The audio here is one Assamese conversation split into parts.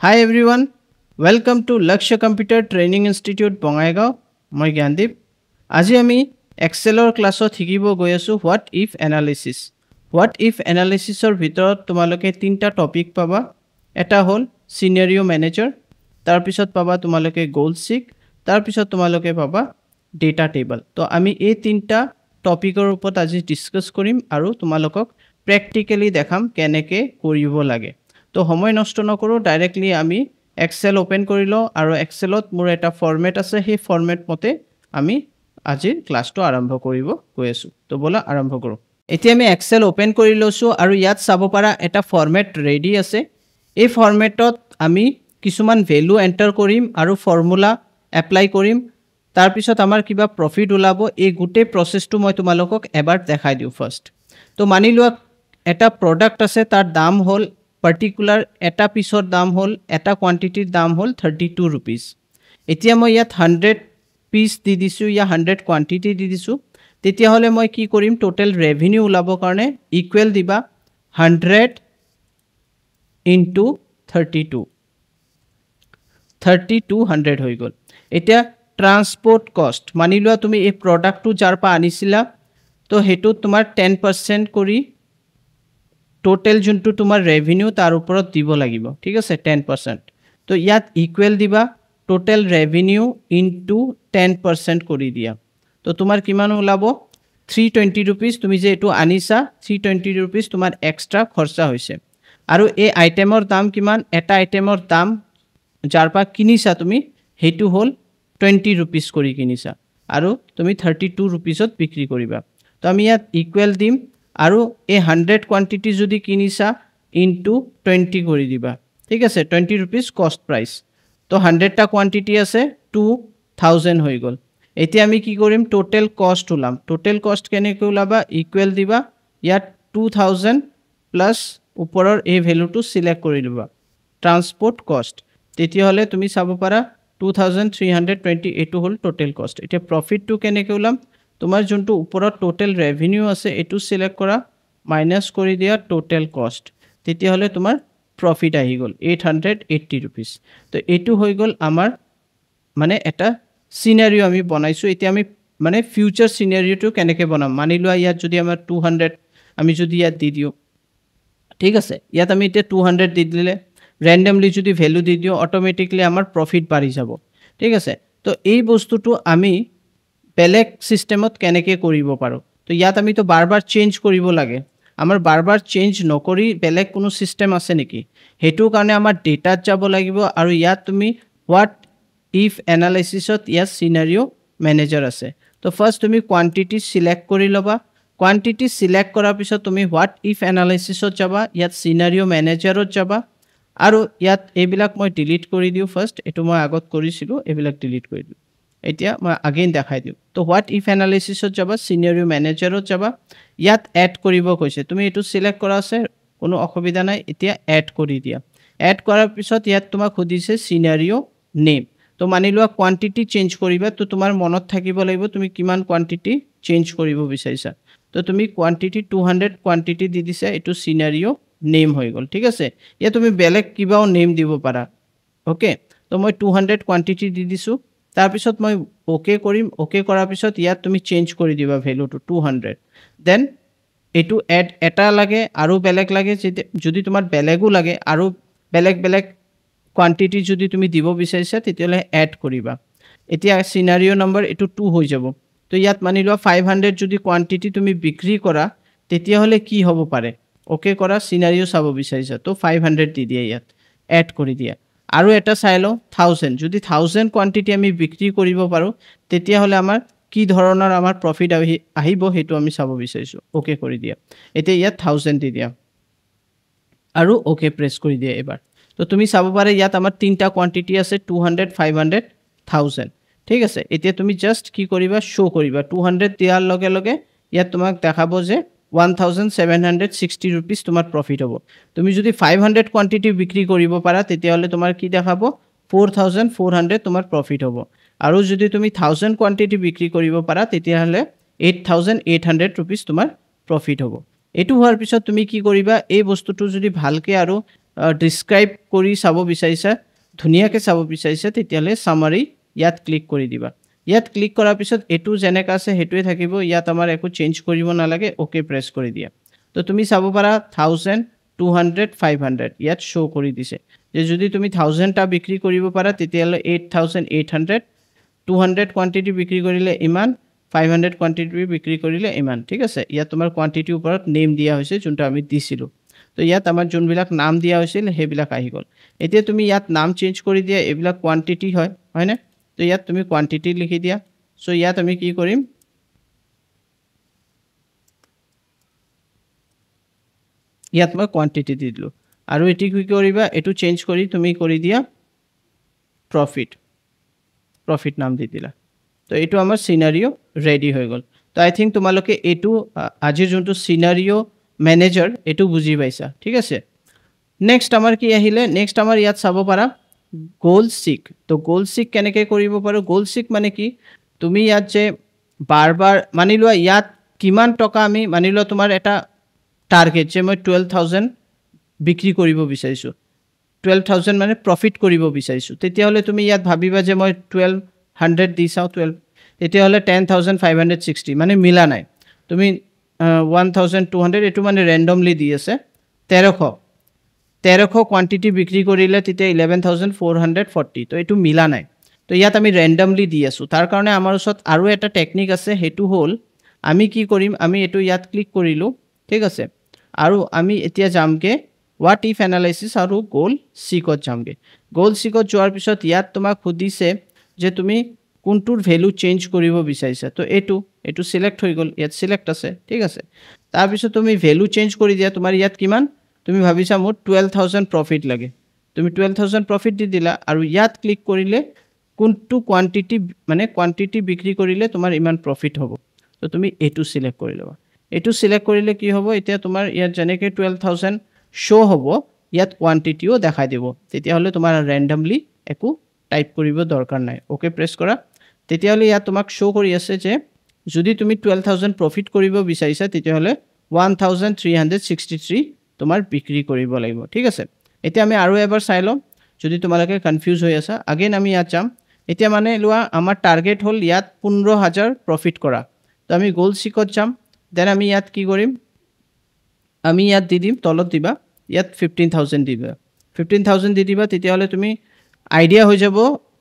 Hi everyone, welcome to Lakshya Computer Training Institute Bongaigaon. মই জ্ঞানদীপ আজি আমি এক্সেলৰ ক্লাছত শিকিব গৈ আছো হোৱাট ইফ এনালিসিস এৰ ভিতৰত তোমালোকে তিনটা টপিক পাবা এটা হ'ল সিনাৰিও ম্যানেজাৰ তাৰ পিছত পাবা তোমালোকে গোল সিক তাৰ পিছত তোমালোকে পাবা ডেটা টেবল তো আমি এই তিনটা টপিকৰ ওপৰত আজি ডিসকাস কৰিম আৰু তোমালোকক প্ৰ্যাকটিক্যালি দেখাম কেনেকৈ কৰিব লাগে তো সময় নষ্ট নকৰো ডাইৰেক্টলি আমি এক্সেল ওপেন কৰি লও আৰু এক্সেলত মোৰ এটা ফৰম্যাট আছে সেই ফৰম্যাট মতে আমি আজিৰ ক্লাছটো আৰম্ভ কৰিব গৈ আছো তো বলা আৰম্ভ কৰো এতিয়া আমি এক্সেল ওপেন কৰি লৈছো আৰু ইয়াত চাব পাৰা এটা ফৰম্যাট ৰেডি আছে এই ফৰম্যাটত আমি কিছুমান ভ্যালু এন্টাৰ কৰিম আৰু ফৰ্মুলা এপ্লাই কৰিম তাৰ পিছত আমাৰ কিবা প্ৰফিট ওলাব এই গুটে প্ৰসেসটো মই তোমালোকক এবাৰ দেখাই দিউ ফাৰ্স্ট তো মানি লোৱা এটা প্ৰডাক্ট আছে তাৰ দাম হ'ল particular eta piece দাম হল এটা কোয়ান্টিটিৰ দাম হল 32 rupees এতিয়া মই ইয়াত 100 পিস দি দিছো ইয়া 100 কোয়ান্টিটি দি দিছো তেতিয়া হলে মই কি কৰিম টোটাল ৰেভিনিউ উলাব কাৰণে ইকুৱেল দিবা 100 into 32 3200 হৈ গল এতিয়া ট্ৰান্সপোৰ্ট কষ্ট মানি লোৱা তুমি এই প্ৰডাক্টটো যাৰ পা আনিছিলা তো হেতু তোমাৰ 10% কৰি total juntu tumar revenue tar uporot dibo lagibo thik ase 10% to yat equal diba total revenue into 10% kori dia to tumar kiman ulabo 320 rupees tumi je etu anisa 320 rupees tumar extra khorcha hoise aru ei itemor dam kiman eta itemor dam jar pa kinisa tumi hetu hol 20 rupees kori kinisa aru tumi 32 rupees ot bikri koriba to ami yat equal dim আৰু এই 100 কোয়ান্টিটি যদি কিনিছা ইনটু 20 কৰি দিবা ঠিক আছে 20 rupees কস্ট প্রাইস তো 100 টা কোয়ান্টিটি আছে 2000 হৈ গল এতিয়া আমি কি কৰিম টোটাল কস্ট উলাম টোটাল কস্ট কেনেকৈ উলাবা ইকুৱেল দিবা ইয়াত 2000 প্লাস ওপৰৰ এই ভ্যালুটো সিলেক্ট কৰি দিবা ট্ৰান্সপোৰ্ট কস্ট তেতিয়া হলে তুমি চাব পাৰা 2320 এটো হল টোটাল কস্ট এতিয়া প্ৰফিটটো কেনেকৈ উলাম তোমাৰ জন্তু উপৰত টোটাল ৰেভিনিউ আছে এটো সিলেক্ট কৰা মাইনাস কৰি দিয়া টোটাল কস্ট তেতিয়া হলে তোমাৰ প্ৰফিট আহি গল 880 rupees তো এটো হৈ গল আমাৰ মানে এটা সিনাৰিও আমি বনাইছো এতিয়া আমি মানে ফিউচাৰ সিনাৰিওটো কেনেকৈ বনাম মানি লোৱা ইয়াত যদি আমাৰ 200 আমি যদি ইয়াত দি দিও ঠিক আছে ইয়াত আমি এতিয়া 200 দি দিলে randomly যদি ভ্যালু দি দিও অটোমেটিক্যালি আমাৰ প্ৰফিট বাঢ়ি যাব ঠিক আছে তো এই বস্তুটো আমি বেলেগ সিস্টেমত কেনেকৈ কৰিব পাৰো তো ইয়াত আমি তো বাৰবাৰ চেঞ্জ কৰিব লাগে আমাৰ বাৰবাৰ চেঞ্জ নকৰি বেলেগ কোনো সিস্টেম আছে নেকি হেতু কাৰণে আমাৰ ডেটাত যাব লাগিব আৰু ইয়াত তুমি হোৱাট ইফ এনালাইসিসত ইয়াত সিনাৰিও ম্যানেজাৰ আছে তো ফাৰ্স্ট তুমি কোয়ান্টিটি সিলেক্ট কৰি লবা কোয়ান্টিটি সিলেক্ট কৰাৰ পিছত তুমি হোৱাট ইফ এনালাইসিসত যাবা ইয়াত সিনাৰিও ম্যানেজাৰত যাবা আৰু ইয়াত এইবিলাক মই ডিলিট কৰি দিও ফাৰ্স্ট এটো মই আগত কৰিছিলো এইবিলাক ডিলিট কৰি দিও এতিয়া মই আগেন দেখাই দিও তো হোৱাট ইফ এনালাইসিসত যাবা সিনাৰিও ম্যানেজাৰত যাবা ইয়াত এড কৰিব কৈছে তুমি এটো সিলেক্ট কৰা আছে কোনো অসুবিধা নাই এতিয়া এড কৰি দিয়া এড কৰাৰ পিছত ইয়াত তোমাক খুদিছে সিনাৰিও নেম তো মানি লোৱা কোয়ান্টিটি চেঞ্জ কৰিবা তো তোমাৰ মনত থাকিব লাগিব তুমি কিমান কোয়ান্টিটি চেঞ্জ কৰিব বিচাৰিছা তো তুমি কোয়ান্টিটি 200 কোয়ান্টিটি দি দিছা এটো সিনাৰিও নেম হৈ গল ঠিক আছে ইয়া তুমি বেলেগ কিবাও নেম দিব পাৰা ওকে তো মই 200 কোয়ান্টিটি দি দিছো তাৰ পিছত মই ওকে কৰিম ওকে কৰাৰ পিছত ইয়াত তুমি চেঞ্জ কৰি দিবা ভ্যালুটো 200 দেন এটো এড এটা লাগে আৰু বেলেগ লাগে যদি তোমাৰ বেলেগও লাগে আৰু বেলেগ কোয়ান্টিটি যদি তুমি দিব বিচাৰিছা তেতিয়ালে এড কৰিবা এতিয়া সিনাৰিও নম্বৰ এটো 2 হৈ যাব তো ইয়াত মানি লোৱা 500 যদি কোয়ান্টিটি তুমি বিক্ৰী কৰা তেতিয়া হলে কি হ'ব পাৰে ওকে কৰা সিনাৰিও চাব বিচাৰিছা তো 500 দি দিয়া ইয়াত এড কৰি দিয়া আৰু এটা চাইলো 1000 যদি 1000 কোয়ান্টিটি আমি বিক্ৰী কৰিব পাৰো তেতিয়া হলে আমাৰ কি ধৰণৰ আমাৰ প্ৰফিট আহিব হেতু আমি চাব বিচাৰিছো ওকে কৰি দিয়া এতিয়া ইয়াত 1000 দি দিয়া আৰু ওকে প্ৰেছ কৰি দিয়া এবাৰ তো তুমি চাব পাৰা ইয়াত আমাৰ তিনটা কোয়ান্টিটি আছে 200 500 1000 ঠিক আছে এতিয়া তুমি জাস্ট কি কৰিবা শো কৰিবা 200 দিয়াৰ লগে লগে ইয়াত তোমাক দেখাবো যে 1760 rupees তোমাৰ প্ৰফিট হ'ব তুমি যদি 500 কোয়ান্টিটি বিক্ৰি কৰিব পাৰা তেতিয়া হলে তোমাৰ কি দেখাবো 4400 তোমাৰ প্ৰফিট হ'ব আৰু যদি তুমি 1000 কোয়ান্টিটি বিক্ৰি কৰিব পাৰা তেতিয়া হলে 8800 rupees তোমাৰ প্ৰফিট হ'ব এটু হোৱাৰ পিছত তুমি কি কৰিবা এই বস্তুটো যদি ভালকে আৰু ডিসক্ৰাইব কৰি চাব বিচাৰিছা ধুনীয়াকৈ চাব বিচাৰিছা তেতিয়াহ'লে সামাৰি ইয়াত ক্লিক কৰি দিবা ইয়াত ক্লিক কৰাৰ পিছত এটো যেনেকা আছে হেতুৱে থাকিব ইয়াত আমাৰ একো চেঞ্জ কৰিব নালাগে ওকে প্ৰেছ কৰি দিয়া তো তুমি চাব পাৰা 1000 200 500 ইয়াত শো কৰি দিছে যে যদি তুমি 1000 টা বিক্ৰী কৰিব পাৰা তেতিয়াহ'লে 8800 200 কোয়ান্টিটি বিক্ৰী কৰিলে ইমান 500 কোয়ান্টিটি বিক্ৰী কৰিলে ইমান ঠিক আছে ইয়াত তোমাৰ কোয়ান্টিটি ওপৰত নেম দিয়া হৈছে যোনটা আমি দিছিলো তো ইয়াত আমাৰ যোনবিলাক নাম দিয়া হৈছিল হেবিলাক আহি গল এতিয়া তুমি ইয়াত নাম চেঞ্জ কৰি দিয়া এবিলাক কোয়ান্টিটি হয় না তো ইয়াত তুমি কোয়ান্টিটি লিখি দিয়া সো ইয়াত আমি কি কৰিম ইয়াত মই কোয়ান্টিটি দি দিলো আৰু এটি কি কৰিবা এটো চেঞ্জ কৰি তুমি কৰি দিয়া প্ৰফিট নাম দি দিলা তো এটো আমাৰ সিনাৰিও ৰেডি হৈ গল তো আই থিংক তোমালোকে এটো আজিৰ যোনটো সিনাৰিও ম্যানেজাৰ এটো বুজি পাইছা ঠিক আছে নেক্সট আমাৰ কি আহিলে নেক্সট আমাৰ ইয়াত চাব পাৰা গোল সিক তো গোল সিক কেনেকৈ কৰিব পাৰো গোল সিক মানে কি তুমি ইয়াত যে বাৰবাৰ মানি লোৱা ইয়াত কিমান টকা আমি মানি লোৱা তোমাৰ এটা টাৰ্গেট যে মই 12000 বিক্ৰী কৰিব বিচাৰিছো 12000 মানে প্ৰফিট কৰিব বিচাৰিছো তেতিয়াহলে তুমি ইয়াত ভাবিবা যে মই 1200 দি চাও 12 তেতিয়াহলে 10560 মানে মিলা নাই তুমি 1200 এটো মানে ৰ্যান্ডমলি দি আছে 1300 কোয়ান্টিটি বিক্ৰী কৰিলে তেতিয়া 11440 তো এটো মিলা নাই তো ইয়াত আমি ৰ্যান্ডমলি দি আছো তাৰ কাৰণে আমাৰ ওচৰত আৰু এটা টেকনিক আছে হেতু হল আমি কি কৰিম আমি এটো ইয়াত ক্লিক কৰিলো ঠিক আছে আৰু আমি এতিয়া যামগে what if analysis আৰু গোল সিকত যামগে গোল সিকত যোৱাৰ পিছত ইয়াত তোমাক খুদিছে যে তুমি কোনটোৰ ভ্যালু চেঞ্জ কৰিব বিচাৰিছা তো এটো সিলেক্ট হৈ গল ইয়াত সিলেক্ট আছে ঠিক আছে তাৰ পিছত তুমি ভ্যালু চেঞ্জ কৰি দিয়া তোমাৰ ইয়াত কিমান তুমি ভাবিছা মোৰ 12000 প্ৰফিট লাগে তুমি 12000 প্ৰফিট দি দিলা আৰু ইয়াত ক্লিক কৰিলে কোনটো কোয়ান্টিটি বিক্ৰী কৰিলে তোমাৰ ইমান প্ৰফিট হ'ব তো তুমি এটো সিলেক্ট কৰি লবা এটো সিলেক্ট কৰিলে কি হ'ব এতিয়া তোমাৰ ইয়াত জেনেকে 12000 শো হ'ব ইয়াত কোয়ান্টিটিও দেখাই দিব তেতিয়াহলে তোমাৰ ৰ্যান্ডমলি একো টাইপ কৰিব দৰকাৰ নাই ওকে প্ৰেছ কৰা তেতিয়াহলে ইয়াত তোমাক শো কৰি আছে যে যদি তুমি 12000 প্ৰফিট কৰিব বিচাৰিছা তেতিয়াহলে 1363 তোমাৰ বিক্ৰী কৰিব লাগিব ঠিক আছে এতিয়া আমি আৰু এবাৰ চাই লম যদি তোমালোকে কনফিউজ হৈ আছা अगेन আমি ইয়াত যাম এতিয়া মানে লোৱা আমাৰ টাৰ্গেট হল ইয়াত 15000 প্ৰফিট কৰা তো আমি গোল সিকত যাম দেন আমি ইয়াত কি কৰিম আমি ইয়াত দি দিম তলত দিবা ইয়াত 15000 দিবা 15000 দি দিবা তেতিয়াহলে তুমি আইডিয়া হৈ যাব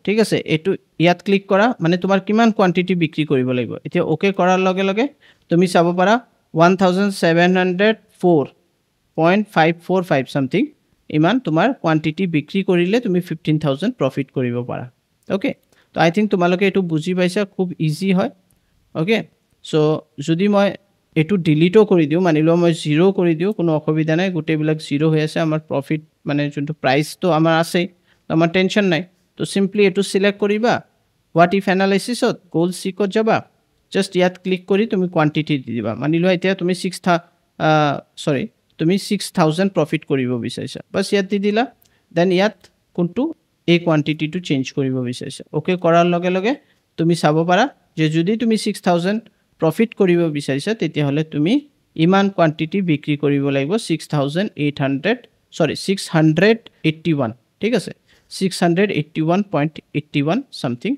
ঠিক আছে এটো ইয়াত ক্লিক কৰা মানে তোমাৰ কিমান কোয়ান্টিটি বিক্ৰী কৰিব লাগিব এতিয়া ওকে কৰাৰ লগে লগে তুমি চাব পাৰা 1704.545 সামথিং ইমান তোমাৰ কোয়ান্টিটি বিক্ৰী কৰিলে তুমি 15000 প্ৰফিট কৰিব পাৰা ওকে তো আই থিংক তোমালোকে এটো বুজি পাইছা খুব ইজি হয় ওকে সো যদি মই এটো ডিলিটও কৰি দিও মানি লো মই 0 কৰি দিও কোনো অসুবিধা নাই গুটেবিলাক 0 হৈ আছে আমাৰ প্ৰফিট মানে যোনটো প্ৰাইস তো আমাৰ আছে আমাৰ টেনশন নাই তো সিম্পলি এটো সিলেক্ট কৰিবা what if analysis ত গোল সিকত যাবা জাস্ট ইয়াত ক্লিক কৰি তুমি কোয়ান্টিটি দি দিবা মানি লো এতিয়া তুমি 6000 প্ৰফিট কৰিব বিচাৰিছা বাস ইয়াত দি দিলা দেন ইয়াত কোনটো এই কোয়ান্টিটিটো চেঞ্জ কৰিব বিচাৰিছা ওকে কৰাৰ লগে লগে তুমি চাব পাৰা যে যদি তুমি 6000 প্ৰফিট কৰিব বিচাৰিছা তেতিয়াহলে তুমি ইমান কোয়ান্টিটি বিক্ৰী কৰিব লাগিব 681 ঠিক আছে 681.81 সামথিং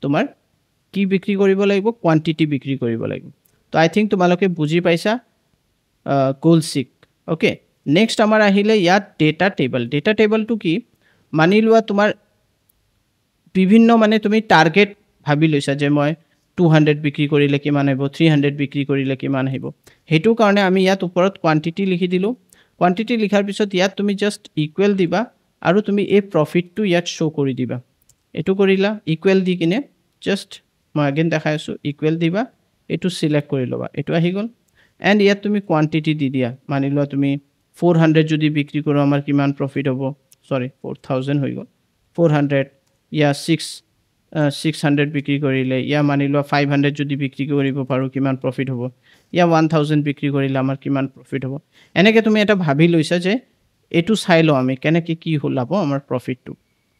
তোমাৰ কি বিক্ৰী কৰিব লাগিব কোয়ান্টিটি বিক্ৰী কৰিব লাগিব তো আই থিংক তোমালোকে বুজি পাইছা গোল সিক ওকে নেক্সট আমাৰ আহিলে ইয়াত ডেটা টেবল টু কি মানি লোৱা তোমাৰ বিভিন্ন মানে তুমি টাৰ্গেট ভাবি লৈছা যে মই 200 বিক্ৰী কৰিলে কিমান হ'ব 300 বিক্ৰী কৰিলে কিমান হ'ব হেতু কাৰণে আমি ইয়াত ওপৰত কোয়ান্টিটি লিখি দিলো কোয়ান্টিটি লিখাৰ পিছত ইয়াত তুমি জাস্ট ইকুৱেল দিবা আৰু তুমি এই প্ৰফিটটো ইয়াত শো কৰি দিবা এটো কৰিলা ইকুৱেল দি কিনে জাস্ট মই अगेन দেখাই আছো ইকুৱেল দিবা এটো সিলেক্ট কৰি লবা এটো আহি গল এন্ড ইয়াত তুমি কোয়ান্টিটি দি দিয়া মানি লোৱা তুমি 400 যদি বিক্ৰী কৰো আমাৰ কিমান প্ৰফিট হ'ব সৰি 4000 হৈ গল 400 ইয়া 600 বিক্ৰী কৰিলে ইয়া মানি লোৱা 500 যদি বিক্ৰী কৰিব পাৰো কিমান প্ৰফিট হ'ব ইয়া 1000 বিক্ৰী কৰিলে আমাৰ কিমান প্ৰফিট হ'ব এনেকে তুমি এটা ভাবি লৈছা যে এটো চাই লো আমি কেনেকে কি হলাব আমাৰ প্ৰফিটটো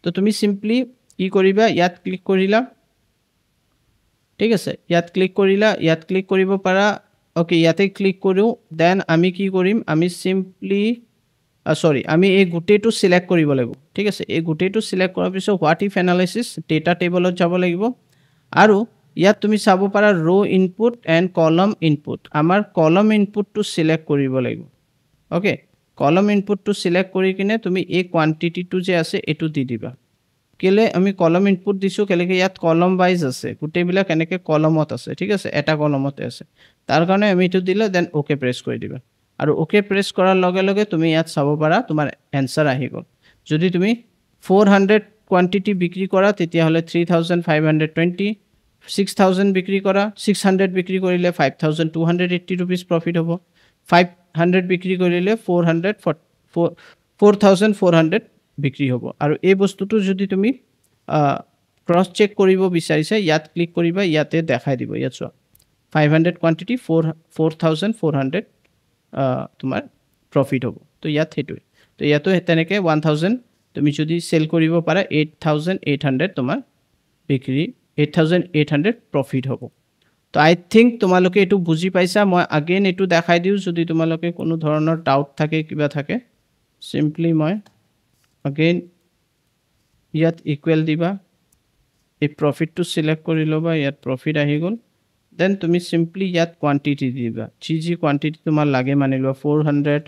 তো তুমি সিম্পলি কি কৰিবা ইয়াত ক্লিক কৰিলা ঠিক আছে ইয়াত ক্লিক কৰিলা ইয়াত ক্লিক কৰিব পাৰা ওকে ইয়াতে ক্লিক কৰো দেন আমি কি কৰিম আমি সিম্পলি সৰি আমি এই গোটেইটো সিলেক্ট কৰিব লাগিব ঠিক আছে এই গোটেইটো সিলেক্ট কৰাৰ পিছত হোৱাট ইফ এনালাইসিস ডেটা টেবলত যাব লাগিব আৰু ইয়াত তুমি চাব পাৰা ৰো ইনপুট এণ্ড কলম ইনপুট আমাৰ কলম ইনপুটটো সিলেক্ট কৰিব লাগিব ওকে কলম ইনপুটটো সিলেক্ট কৰি কিনে তুমি এই কোৱান্টিটিটো যে আছে এটো দি দিবা কেলে আমি কলম ইনপুট দিছো কেলেকে ইয়াত কলম ওয়াইজ আছে গোটেইবিলাক এনেকে কলমত আছে ঠিক আছে এটা কলমতে আছে তাৰ কাৰণে আমি এটো দিলে দেন ওকে প্ৰেছ কৰি দিবা আৰু ওকে প্ৰেছ কৰাৰ লগে লগে তুমি ইয়াত চাব পাৰা তোমাৰ এনসাৰ আহি গল যদি তুমি 400 কোয়ান্টিটি বিক্ৰী কৰা তেতিয়া হলে 3520 6000 বিক্ৰী কৰা 600 বিক্ৰী কৰিলে 5280 rupees প্ৰফিট হ'ব 500 বিক্ৰী কৰিলে 4400 বিক্ৰী হ'ব আৰু এই বস্তুটো যদি তুমি ক্ৰস চেক কৰিব বিচাৰিছা ইয়াত ক্লিক কৰিবা ইয়াতে দেখাই দিব ইয়াত চোৱা 500 কোয়ান্টিটি 4400 তোমাৰ প্ৰফিট হ'ব তো ইয়াত হেতুই তো ইয়াতো তেনেকে 1000 তুমি যদি সেল কৰিব পাৰা 8800 তোমাৰ বিক্ৰী 8800 প্ৰফিট হ'ব তো আই থিংক তোমালোকে এটো বুজি পাইছা মই अगेन এটো দেখাই দিউ যদি তোমালোকে কোনো ধৰণৰ ডাউট থাকে কিবা থাকে সিম্পলি মই अगेन ইয়াত ইকুৱেল দিবা এই প্ৰফিটটো সিলেক্ট কৰি লবা ইয়াত প্ৰফিট আহি গল দেন তুমি সিম্পলি ইয়াত কোয়ান্টিটি দিবা জি কোয়ান্টিটি তোমাৰ লাগে মানিলো 400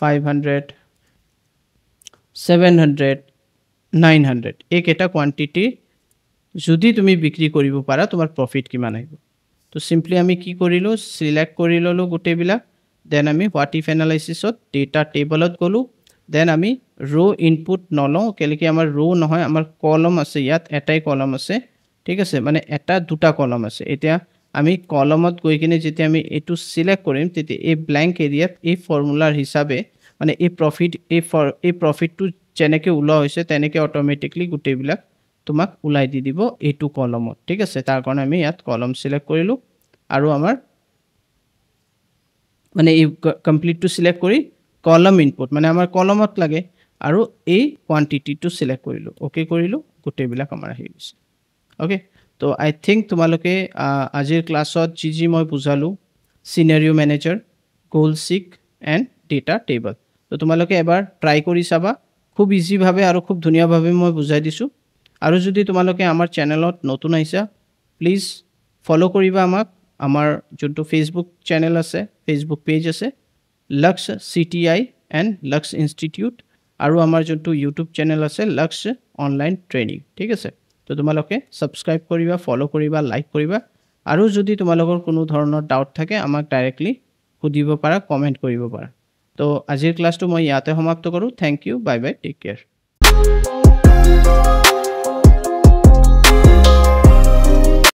500 700 900 এক এটা কোয়ান্টিটি যদি তুমি বিক্ৰী কৰিব পাৰা তোমাৰ প্ৰফিট কিমান আহিব তো সিম্পলি আমি কি কৰিলো সিলেক্ট কৰি ললো গোটেইবিলাক দেন আমি হোৱাট ইফ এনালাইসিসত ডেটা টেবলত গলো দেন আমি ৰো ইনপুট নলও কেলেকি আমাৰ ৰো নহয় আমাৰ কলম আছে ইয়াত এটাই কলম আছে ঠিক আছে মানে এটা দুটা কলম আছে এতিয়া আমি কলমত গৈ কিনে যেতিয়া আমি এটো সিলেক্ট কৰিম তেতিয়া এই ব্ল্যাঙ্ক এৰিয়াত এই ফৰ্মুলাৰ হিচাপে মানে এই প্ৰফিটটো যেনেকে উলা হৈছে তেনেকে অটোমেটিক্যালি গোটেইবিলাক তোমাক উলাই দি দিব এটো কলমত ঠিক আছে তাৰ কাৰণে আমি ইয়াত কলম সিলেক্ট কৰিলো আৰু আমাৰ মানে এই কমপ্লিট টু সিলেক্ট কৰি কলম ইনপুট মানে আমাৰ কলমত লাগে আৰু এই কোয়ান্টিটিটো সিলেক্ট কৰিলো ওকে কৰিলো গোটেইবিলাক আমাৰ আহি গৈছে ওকে তো আই থিংক তোমালোকে আজিৰ ক্লাছত জি মই বুজালো সিনাৰিও ম্যানেজাৰ গোল সিক এন্ড ডেটা টেবল তো তোমালোকে এবাৰ ট্ৰাই কৰি চাবা খুব ইজি ভাবে আৰু খুব ধুনিয়া ভাবে মই বুজাই দিছো আৰু যদি তোমালোকে আমাৰ চেনেলত নতুন আইছা প্লিজ ফলো কৰিবা আমাক আমাৰ যোনটো ফেসবুক চেনেল আছে ফেসবুক পেজ আছে লক্ষ সিটিআই এন্ড লক্ষ ইনষ্টিটিউট আৰু আমাৰ যোনটো ইউটিউব চেনেল আছে লক্ষ অনলাইন ট্ৰেইনিং ঠিক আছে তো তোমালোকে সাবস্ক্ৰাইব কৰিবা ফলো কৰিবা লাইক কৰিবা আৰু যদি তোমালোকৰ কোনো ধৰণৰ ডাউট থাকে আমাক ডাইৰেক্টলি সুধিব পাৰা কমেন্ট কৰিব পাৰা তো আজিৰ ক্লাছটো মই ইয়াতে সমাপ্ত কৰো thank you bye bye take care